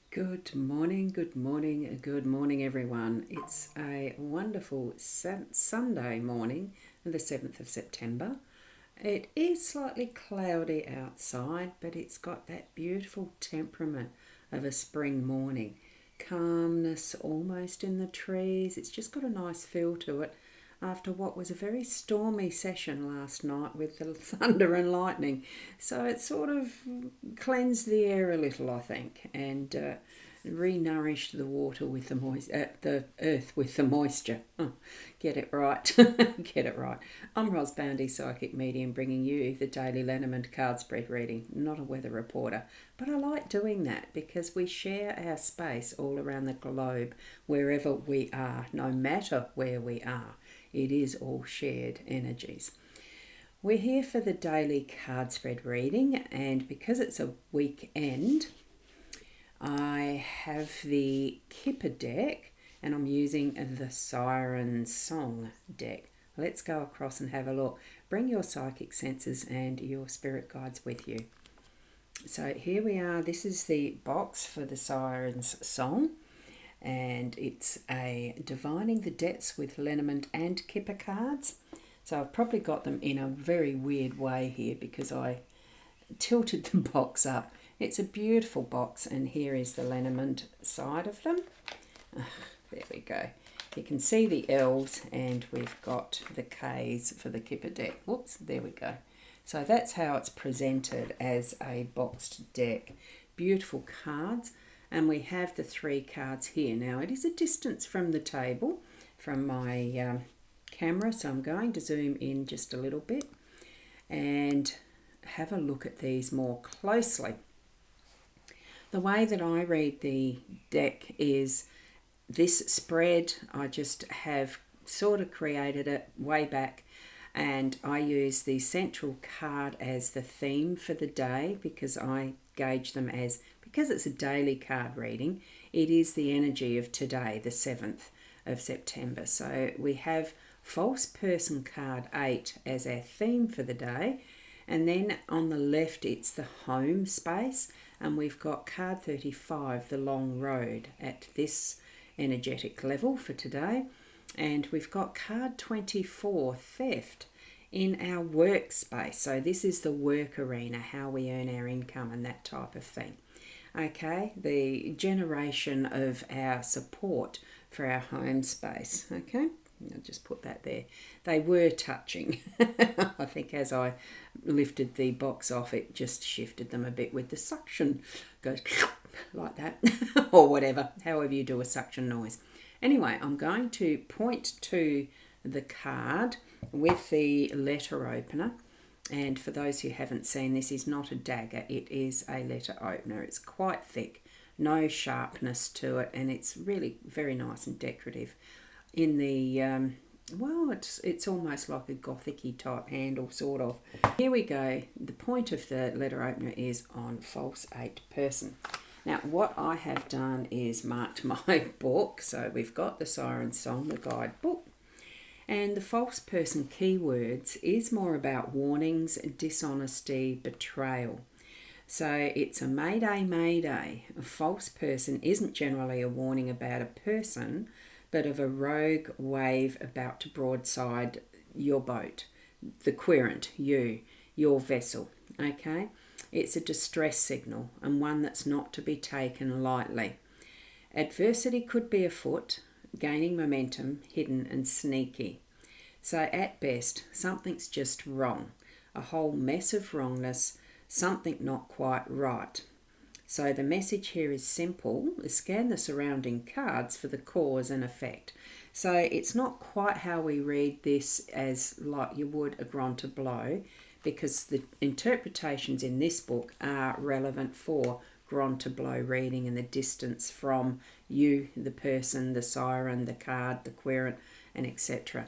Good morning, good morning, good morning, everyone. It's a wonderful Sunday morning, the 7th of September. It is slightly cloudy outside, but it's got that beautiful temperament of a spring morning. Calmness almost in the trees. It's just got a nice feel to it after what was a very stormy session last night with the thunder and lightning. So it sort of cleansed the air a little, I think, and re-nourished the water with the earth with the moisture. Oh, get it right, get it right. I'm rosboundy, psychic medium, bringing you the daily lenormand card spread reading. Not a weather reporter, but I like doing that because we share our space all around the globe, wherever we are, no matter where we are. It is all shared energies. We're here for the daily card spread reading, and because it's a weekend, I have the Kipper deck and I'm using the Siren Song deck. Let's go across and have a look. Bring your psychic senses and your spirit guides with you. So here we are. This is the box for the Siren's Song, and it's a Divining the Debts with Lenormand and Kipper cards. So I've probably got them in a very weird way here because I tilted the box up. It's a beautiful box, and here is the Lenormand side of them. There we go. You can see the L's, and we've got the K's for the Kipper deck. Whoops, there we go. So that's how it's presented as a boxed deck. Beautiful cards, and we have the 3 cards here. Now it is a distance from the table, from my camera, so I'm going to zoom in just a little bit and have a look at these more closely. The way that I read the deck is this spread, I just have sort of created it way back, and I use the central card as the theme for the day because I gauge them as, because it's a daily card reading, it is the energy of today, the 7th of September. So we have False Person card 8 as our theme for the day, and then on the left it's the home space, and we've got card 35, the long road, at this energetic level for today. And we've got card 24, theft, in our workspace. So this is the work arena, how we earn our income and that type of thing. Okay, the generation of our support for our home space. Okay, I'll just put that there. They were touching. I think as I lifted the box off, it just shifted them a bit with the suction. Goes like that or whatever, however you do a suction noise. Anyway, I'm going to point to the card with the letter opener. And for those who haven't seen, this is not a dagger, it is a letter opener. It's quite thick, no sharpness to it, and it's really very nice and decorative. In the, well, it's almost like a gothic-y type handle, sort of. Here we go. The point of the letter opener is on False 8 Person. Now, what I have done is marked my book. So we've got the Siren Song, the guide book. And the False Person keywords is more about warnings, dishonesty, betrayal. So it's a mayday, mayday. A false person isn't generally a warning about a person, but of a rogue wave about to broadside your boat, the querent, you, your vessel, okay? It's a distress signal, and one that's not to be taken lightly. Adversity could be afoot, gaining momentum, hidden and sneaky. So at best, something's just wrong, a whole mess of wrongness, something not quite right. So the message here is simple. Scan the surrounding cards for the cause and effect. So it's not quite how we read this as like you would a grand tableau, because the interpretations in this book are relevant for grand tableau reading and the distance from you, the person, the siren, the card, the querent, and etc.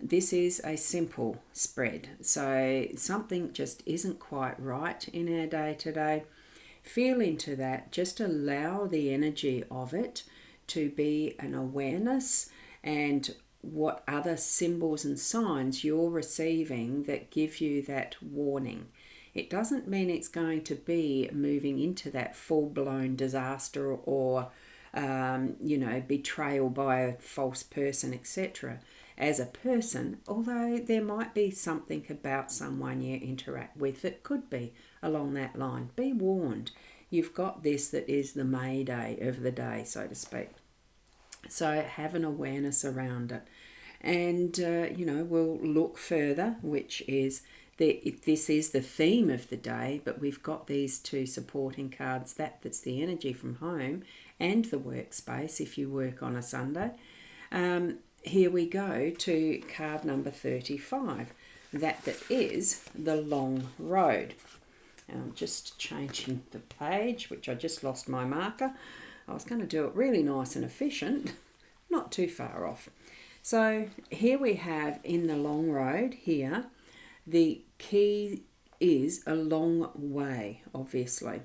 This is a simple spread. So something just isn't quite right in our day today. Feel into that, just allow the energy of it to be an awareness, and what other symbols and signs you're receiving that give you that warning. it doesn't mean it's going to be moving into that full-blown disaster or betrayal by a false person, etc. As a person, although there might be something about someone you interact with that could be along that line. Be warned. You've got this that is the mayday of the day, so to speak. So have an awareness around it. And, we'll look further, which is this is the theme of the day, but we've got these two supporting cards. That's the energy from home and the workspace if you work on a Sunday. Here we go to card number 35. That is the long road. And I'm just changing the page, which I just lost my marker. I was going to do it really nice and efficient, not too far off. So here we have in the long road here, the key is a long way, obviously,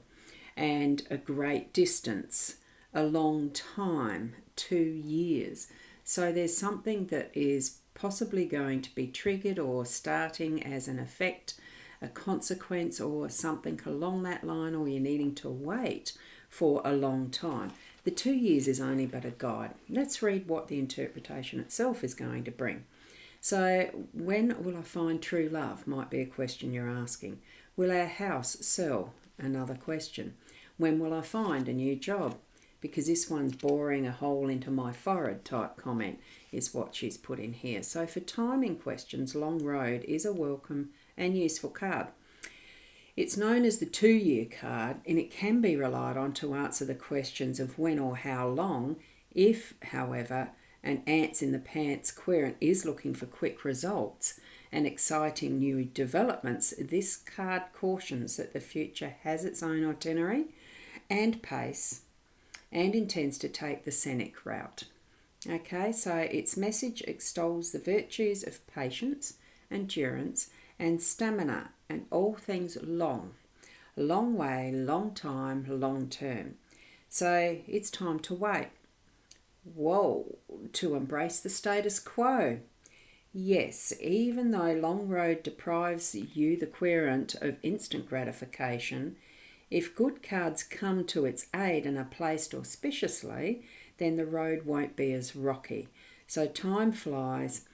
and a great distance, a long time, 2 years. So there's something that is possibly going to be triggered or starting as an effect, a consequence or something along that line, or you're needing to wait for a long time. The 2 years is only but a guide. Let's read what the interpretation itself is going to bring. So, when will I find true love? Might be a question you're asking. Will our house sell? Another question. When will I find a new job? Because this one's boring a hole into my forehead type comment is what she's put in here. So for timing questions, long road is a welcome and useful card. It's known as the 2-year card, and it can be relied on to answer the questions of when or how long. If, however, an ants in the pants querent is looking for quick results and exciting new developments, this card cautions that the future has its own itinerary and pace and intends to take the scenic route. Okay, so its message extols the virtues of patience, endurance, and stamina, and all things long. Long way, long time, long term. So it's time to wait. Whoa, to embrace the status quo. Yes, even though long road deprives you, the querent, of instant gratification, if good cards come to its aid and are placed auspiciously, then the road won't be as rocky. So time flies,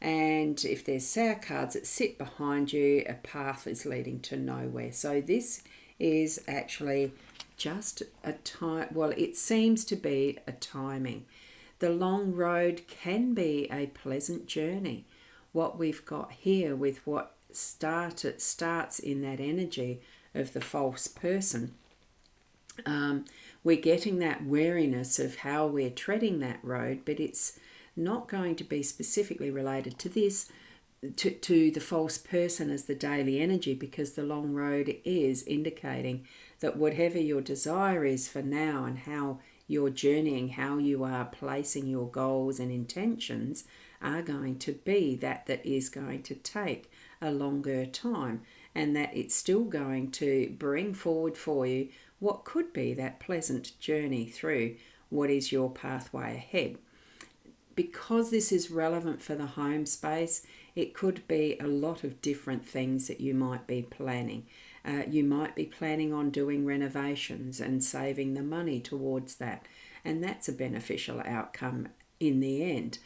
and if there's sour cards that sit behind you, a path is leading to nowhere. So this is actually just a time, well, it seems to be a timing. The long road can be a pleasant journey. What we've got here with what starts in that energy of the false person, we're getting that wariness of how we're treading that road, but it's not going to be specifically related to this, to the false person as the daily energy, because the long road is indicating that whatever your desire is for now and how you're journeying, how you are placing your goals and intentions are going to be that is going to take a longer time, and that it's still going to bring forward for you what could be that pleasant journey through what is your pathway ahead. Because this is relevant for the home space, it could be a lot of different things that you might be planning. You might be planning on doing renovations and saving the money towards that, and that's a beneficial outcome in the end.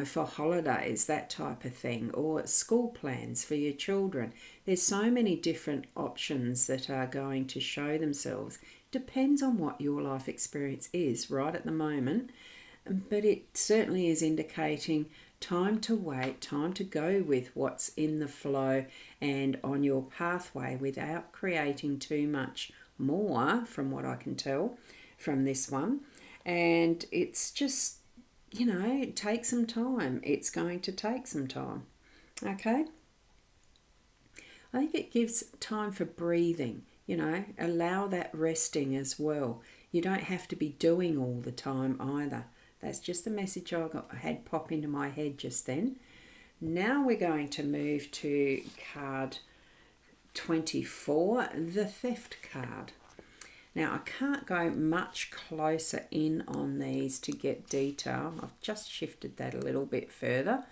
For holidays, that type of thing, or school plans for your children. There's so many different options that are going to show themselves. Depends on what your life experience is right at the moment, but it certainly is indicating time to wait, time to go with what's in the flow and on your pathway without creating too much more, from what I can tell from this one. And it's just, take some time. It's going to take some time. Okay? I think it gives time for breathing, allow that resting as well. You don't have to be doing all the time either. That's just the message I had pop into my head just then. Now we're going to move to card 24, the theft card. Now I can't go much closer in on these to get detail. I've just shifted that a little bit further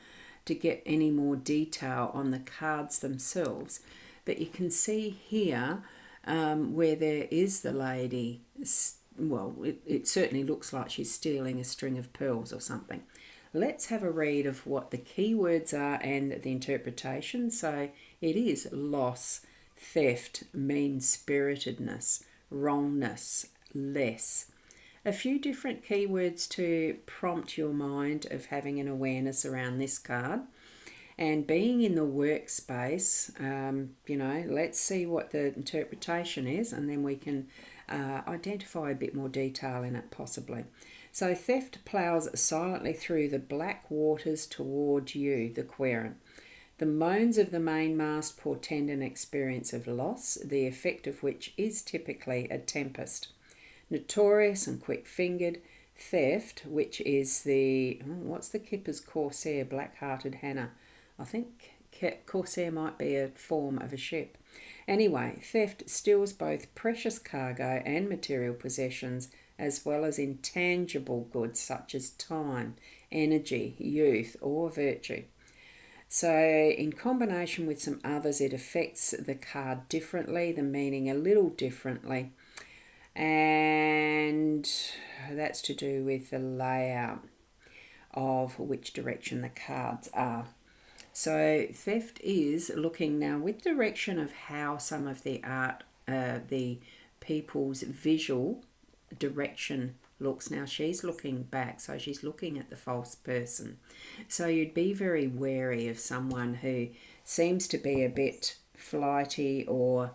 to get any more detail on the cards themselves. but you can see here where there is the lady, well, it certainly looks like she's stealing a string of pearls or something. Let's have a read of what the keywords are and the interpretation. So it is loss, theft, mean-spiritedness, wrongness, less. A few different keywords to prompt your mind of having an awareness around this card. And being in the workspace, let's see what the interpretation is, and then we can identify a bit more detail in it possibly. So theft ploughs silently through the black waters toward you, the querent. The moans of the mainmast portend an experience of loss, the effect of which is typically a tempest. Notorious and quick-fingered, theft, which is what's the Kipper's Corsair, black-hearted Hannah? I think Corsair might be a form of a ship. Anyway, theft steals both precious cargo and material possessions, as well as intangible goods such as time, energy, youth, or virtue. So in combination with some others, it affects the card differently, the meaning a little differently. And that's to do with the layout of which direction the cards are. So theft is looking now with direction of how some of the art, the people's visual direction looks. Now she's looking back, so she's looking at the false person. So you'd be very wary of someone who seems to be a bit flighty or,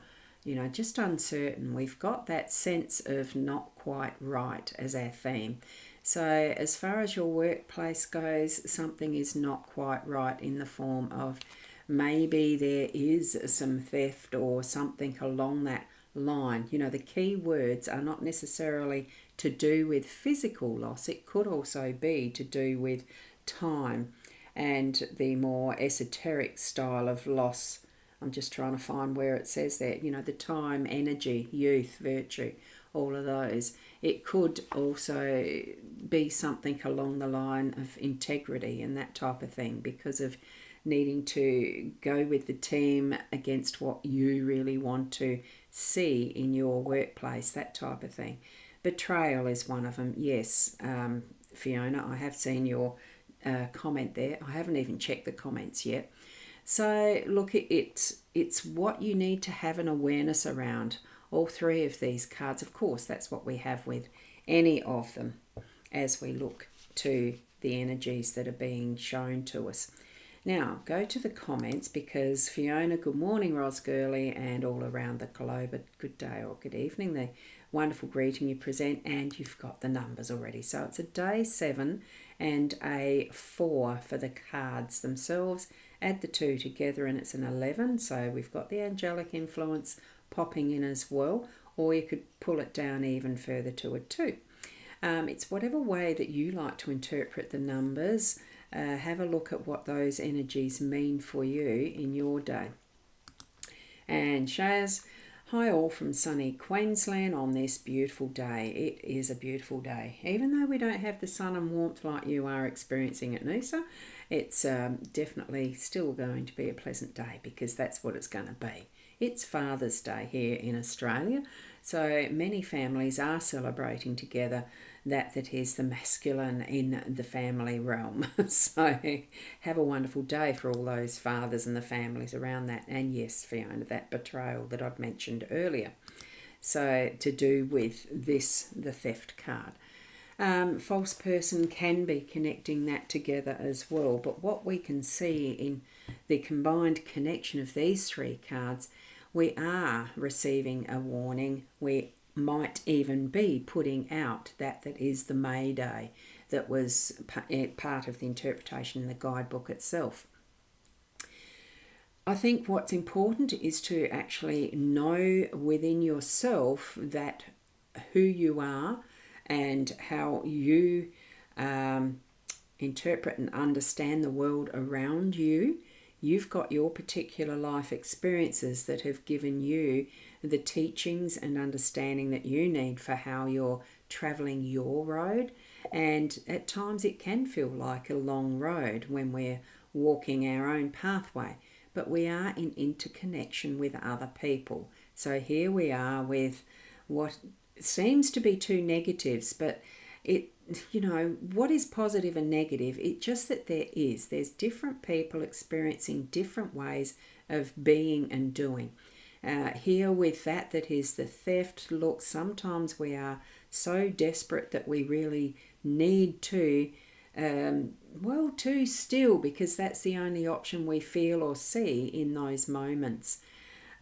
just uncertain. We've got that sense of not quite right as our theme. So as far as your workplace goes, something is not quite right in the form of maybe there is some theft or something along that line. The key words are not necessarily to do with physical loss. It could also be to do with time and the more esoteric style of loss. I'm just trying to find where it says that, the time, energy, youth, virtue, all of those. It could also be something along the line of integrity and that type of thing, because of needing to go with the team against what you really want to see in your workplace, that type of thing. Betrayal is one of them. Yes, Fiona, I have seen your comment there. I haven't even checked the comments yet. So look, it's what you need to have an awareness around. All three of these cards, of course, that's what we have with any of them as we look to the energies that are being shown to us. Now, go to the comments, because Fiona, good morning, Ros Gurley, and all around the globe, good day or good evening, the wonderful greeting you present, and you've got the numbers already. So it's a day 7 and a 4 for the cards themselves. Add the 2 together and it's an 11. So we've got the angelic influence popping in as well, or you could pull it down even further to a 2. It's whatever way that you like to interpret the numbers. Have a look at what those energies mean for you in your day. And Shaz, hi all from sunny Queensland on this beautiful day. It is a beautiful day. Even though we don't have the sun and warmth like you are experiencing at Noosa, it's definitely still going to be a pleasant day, because that's what it's going to be. It's Father's Day here in Australia, so many families are celebrating together that is the masculine in the family realm. So have a wonderful day for all those fathers and the families around that. And yes, Fiona, that betrayal that I'd mentioned earlier. So to do with this, the theft card. False person can be connecting that together as well. But what we can see in the combined connection of these 3 cards, we are receiving a warning. We might even be putting out that is the Mayday that was part of the interpretation in the guidebook itself. I think what's important is to actually know within yourself that who you are and how you interpret and understand the world around you. You've got your particular life experiences that have given you the teachings and understanding that you need for how you're travelling your road. And at times it can feel like a long road when we're walking our own pathway. but we are in interconnection with other people. So here we are with what seems to be two negatives, but what is positive and negative? It's just that there's different people experiencing different ways of being and doing. Here with that is the theft. Look, sometimes we are so desperate that we really need to to still, because that's the only option we feel or see in those moments.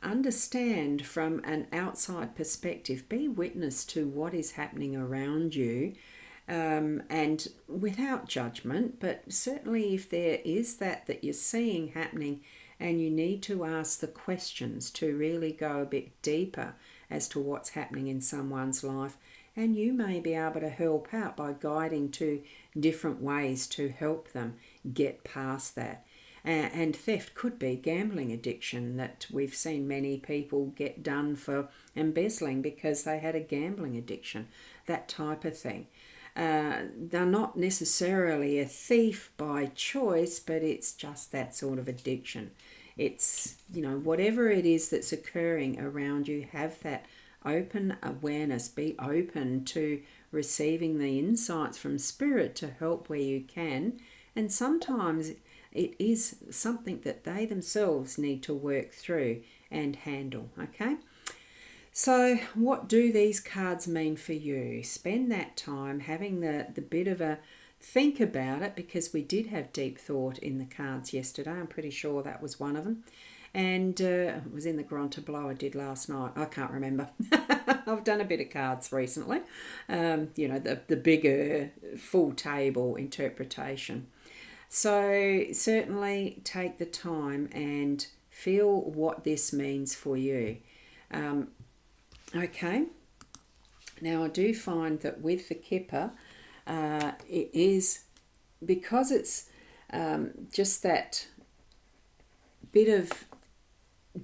Understand from an outside perspective, be witness to what is happening around you, and without judgment, but certainly if there is that you're seeing happening, and you need to ask the questions to really go a bit deeper as to what's happening in someone's life, and you may be able to help out by guiding to different ways to help them get past that. And theft could be gambling addiction, that we've seen many people get done for embezzling because they had a gambling addiction, that type of thing. They're not necessarily a thief by choice, but it's just that sort of addiction. It's, whatever it is that's occurring around you, have that open awareness, be open to receiving the insights from Spirit to help where you can. And sometimes it is something that they themselves need to work through and handle, okay? So what do these cards mean for you? Spend that time having the bit of a think about it, because we did have deep thought in the cards yesterday. I'm pretty sure that was one of them. And it was in the Grand Tableau I did last night. I can't remember. I've done a bit of cards recently. The bigger full table interpretation. So certainly take the time and feel what this means for you. Okay. Now I do find that with the kipper, it is, because it's just that bit of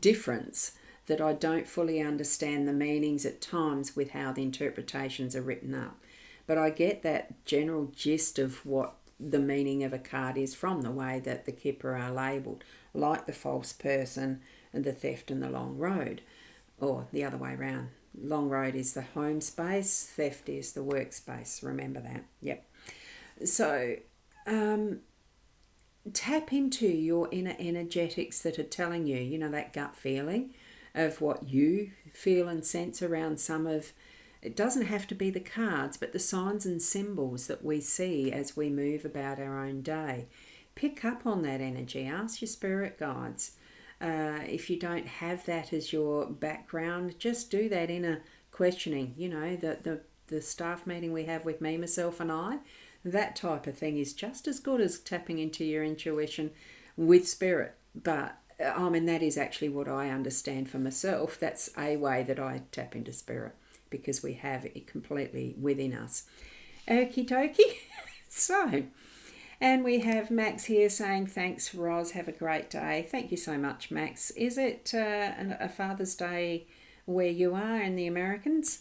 difference, that I don't fully understand the meanings at times with how the interpretations are written up. But I get that general gist of what the meaning of a card is from the way that the kipper are labelled, like the false person and the theft and the long road, or the other way around. Long road is the home space, theft is the workspace. Remember that. Yep. So tap into your inner energetics that are telling you, that gut feeling of what you feel and sense around some of, it doesn't have to be the cards, but the signs and symbols that we see as we move about our own day. Pick up on that energy. Ask your spirit guides. If you don't have that as your background, just do that inner questioning. The staff meeting we have with me, myself and I, that type of thing is just as good as tapping into your intuition with spirit. But that is actually what I understand for myself. That's a way that I tap into spirit, because we have it completely within us. Okie dokie. So, and we have Max here saying, thanks, Roz, have a great day. Thank you so much, Max. Is it a Father's Day where you are in the Americans?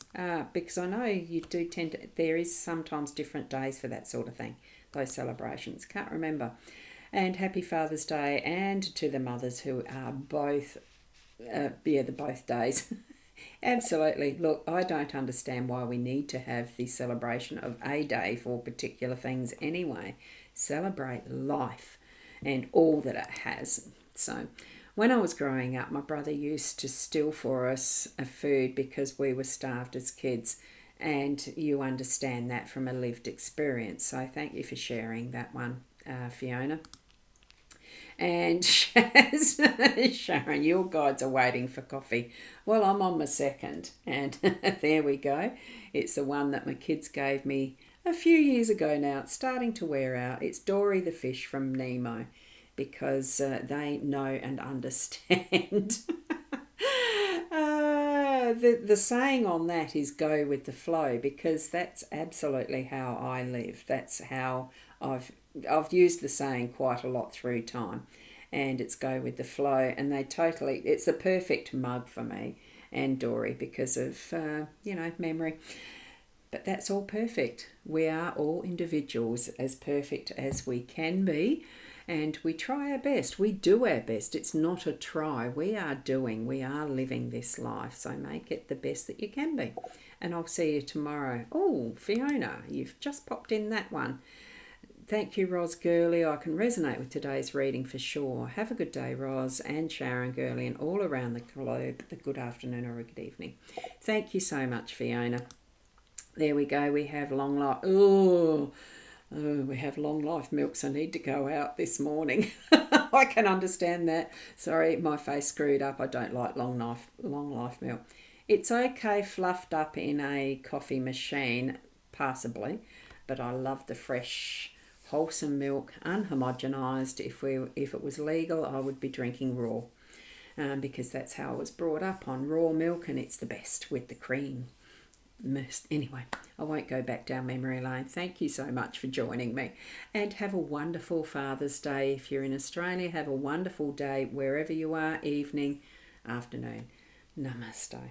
Because I know you do tend to, there is sometimes different days for that sort of thing, those celebrations. Can't remember. And happy Father's Day, and to the mothers who are both, the both days. Absolutely. Look, I don't understand why we need to have the celebration of a day for particular things anyway. Celebrate life and all that it has. So when I was growing up, my brother used to steal for us a food because we were starved as kids, and you understand that from a lived experience. So thank you for sharing that one, Fiona. And Shaz, Sharon, your guides are waiting for coffee. Well, I'm on my second, and there we go. It's the one that my kids gave me a few years ago now. It's starting to wear out. It's Dory the fish from Nemo, because they know and understand. The saying on that is go with the flow, because that's absolutely how I live. That's how I've used the saying quite a lot through time, and it's go with the flow. And it's the perfect mug for me and Dory because of memory. But that's all perfect. We are all individuals, as perfect as we can be. And we try our best. We do our best. It's not a try. We are doing. We are living this life. So make it the best that you can be. And I'll see you tomorrow. Oh, Fiona, you've just popped in that one. Thank you, Ros Gurley. I can resonate with today's reading for sure. Have a good day, Ros and Sharon Gurley, and all around the globe. A good afternoon or a good evening. Thank you so much, Fiona. There we go. We have long life. Oh, we have long life milks. I need to go out this morning. I can understand that. Sorry, my face screwed up. I don't like long life milk. It's okay fluffed up in a coffee machine, passably, but I love the fresh, wholesome milk, unhomogenized. If it was legal, I would be drinking raw, because that's how I was brought up, on raw milk, and it's the best with the cream. Anyway, I won't go back down memory lane. Thank you so much for joining me, and have a wonderful Father's Day. If you're in Australia, have a wonderful day wherever you are, evening, afternoon. Namaste.